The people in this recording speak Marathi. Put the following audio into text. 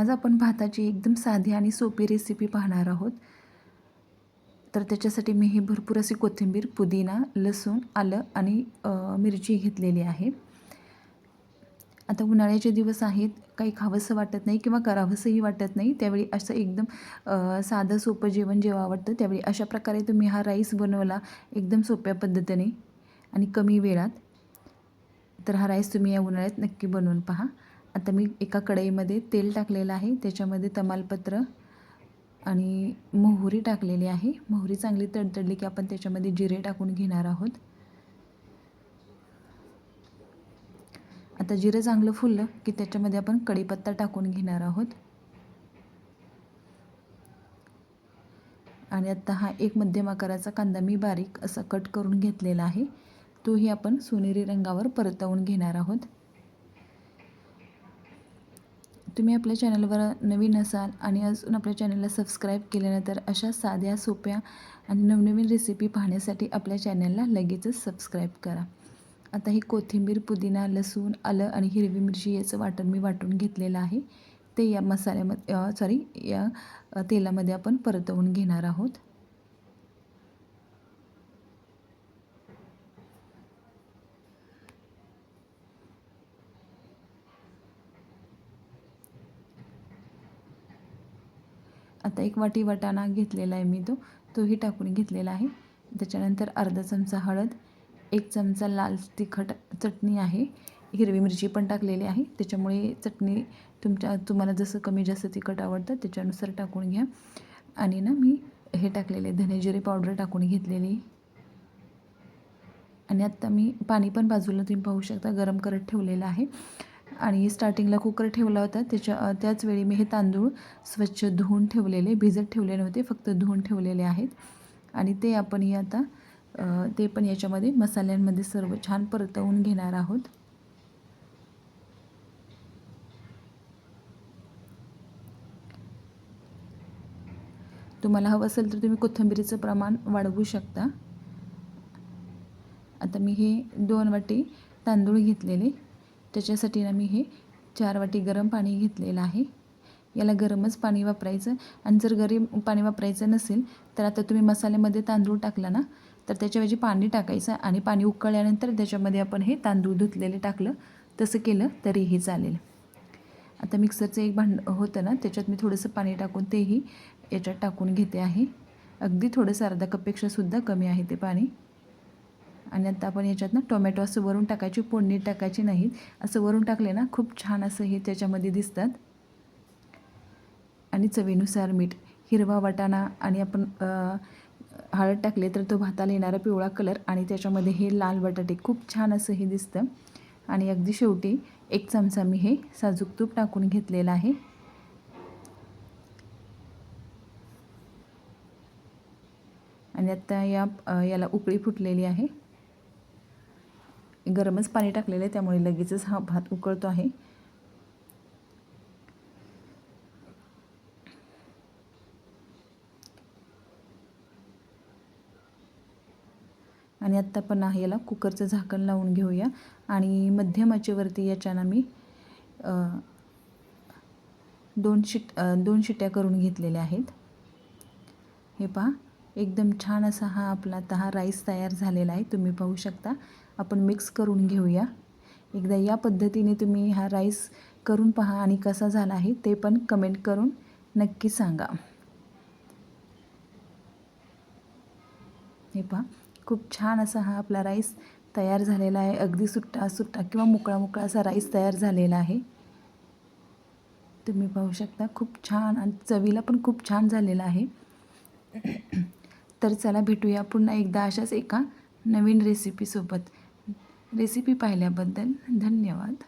आज आपण भाताची एकदम साधी आणि सोपी रेसिपी पाहणार आहोत। तर त्याच्यासाठी मी भरपूर अशी कोथिंबीर, पुदिना, लसूण, आलं आणि मिरची घेतलेली आहे। आता उन्हाळ्याचे दिवस आहेत, काही खावंसं वाटत नाही किंवा करावंसंही वाटत नाही, त्यावेळी असं एकदम साधं सोपं जेवण जेव्हा आवडतं त्यावेळी अशा प्रकारे तुम्ही हा राईस बनवला एकदम सोप्या पद्धतीने आणि कमी वेळात, तर हा राईस तुम्ही या उन्हाळ्यात नक्की बनवून पहा। आता मी एका कढईमध्ये तेल टाकलेलं आहे, त्याच्यामध्ये तमालपत्र आणि मोहरी टाकलेली आहे। मोहरी चांगली तडतडली की आपण त्याच्यामध्ये जिरे टाकून घेणार आहोत। आता जिरं चांगलं फुललं की त्याच्यामध्ये आपण कढीपत्ता टाकून घेणार आहोत। आणि आता हा एक मध्यम आकाराचा कांदा मी बारीक असा कट करून घेतलेला आहे, तोही आपण सोनेरी रंगावर परतवून घेणार आहोत। तुम्ही आपल्या चॅनलवर नवीन असाल आणि अजून आपल्या चॅनलला सबस्क्राईब केले नाही तर अशा साध्या सोप्या आणि नवनवीन रेसिपी पाहण्यासाठी आपल्या चॅनलला लगेचच सबस्क्राईब करा। आता ही कोथिंबीर, पुदिना, लसूण, आलं आणि हिरवी मिरची याचं वाटण मी वाटून घेतलेलं आहे, ते या मसाल्यामध्ये या तेलामध्ये आपण परतवून घेणार आहोत। आता एक वाटी वाटाणा घेतलेला आहे मी, तोही टाकून घेतलेला आहे। त्याच्यानंतर अर्धा चमचा हळद, एक चमचा लाल तिखट चटणी आहे, हिरवी मिरची पण टाकलेली आहे, त्याच्यामुळे चटणी तुम्हाला जसं कमी जास्त तिखट आवडतं त्याच्यानुसार टाकून घ्या। आणि ना मी हे टाकलेले धने जिरे पावडर टाकून घेतलेली। आणि आत्ता मी पाणी पण बाजूला तुम्ही पाहू शकता गरम करत ठेवलेलं आहे। आणि स्टार्टिंगला कुकर ठेवला होता, त्याच वेळी मी हे तांदूळ स्वच्छ धुवून ठेवलेले, भिजत ठेवले नव्हते, फक्त धुवून ठेवलेले आहेत। आणि ते आपण आता ते पण याच्यामध्ये मसाल्यांमध्ये सर्व छान परतवून घेणार आहोत। तुम्हाला हवं असेल तर तुम्ही कोथिंबीरीचं प्रमाण वाढवू शकता। आता मी हे 2 वाटी तांदूळ घेतलेले, त्याच्यासाठी ना मी 4 वाटी गरम पाणी घेतलेलं आहे। याला गरमच पाणी वापरायचं आणि जर गरम पाणी वापरायचं नसेल तर आता तुम्ही मसाल्यामध्ये तांदूळ टाकला ना तर त्याच्याऐवजी पाणी टाकायचं आणि पाणी उकळल्यानंतर त्याच्यामध्ये आपण हे तांदूळ धुतलेले टाकलं, तसं केलं तरीही चालेल। आता मिक्सरचं एक भांडं होतं ना, त्याच्यात मी थोडंसं पाणी टाकून तेही याच्यात टाकून घेते आहे। अगदी थोडंसं अर्धा कपपेक्षा सुद्धा कमी आहे ते पाणी। आणि आता आपण याच्यात ना टोमॅटो असं वरून टाकायची, फोडणी टाकायची नाहीत, असं वरून टाकले ना खूप छान असं हे त्याच्यामध्ये दिसतात। आणि चवीनुसार मीठ, हिरवा वाटाणा आणि आपण हळद टाकले तर तो भाताला येणारा पिवळा कलर आणि त्याच्यामध्ये हे लाल बटाटे खूप छान असं हे दिसतं। आणि अगदी शेवटी 1 चमचा मी हे साजूक तूप टाकून घेतलेलं आहे। आणि आता याला उकळी फुटलेली आहे, गरमच पाणी टाकलेलं आहे त्यामुळे लगेचच हा भात उकळतो आहे। आणि आत्ता पण याला कुकरचं झाकण लावून घेऊया आणि मध्यम आचेवरती याच्यानं मी 2 शिट्ट्या करून घेतलेल्या आहेत। हे पहा एकदम छान असा हा राईस तयार झालेला आहे, तुम्ही पाहू शकता। आपण मिक्स करून घेऊया। एकदा या पद्धतीने तुम्ही हा राईस करून पहा आणि कसा झाला आहे ते पण कमेंट करून नक्की सांगा। हे पहा खूप छान असा हा आपला राईस तयार झालेला आहे, अगदी सुट्टा सुट्टा किंवा मोकळा मोकळा असा राईस तयार झालेला आहे, तुम्ही पाहू शकता। खूप छान आणि चवीला पण खूप छान झालेला आहे। तर चला भेटूया पुन्हा एकदा अशाच एका नवीन रेसिपीसोबत। रेसिपी पाहिल्याबद्दल धन्यवाद।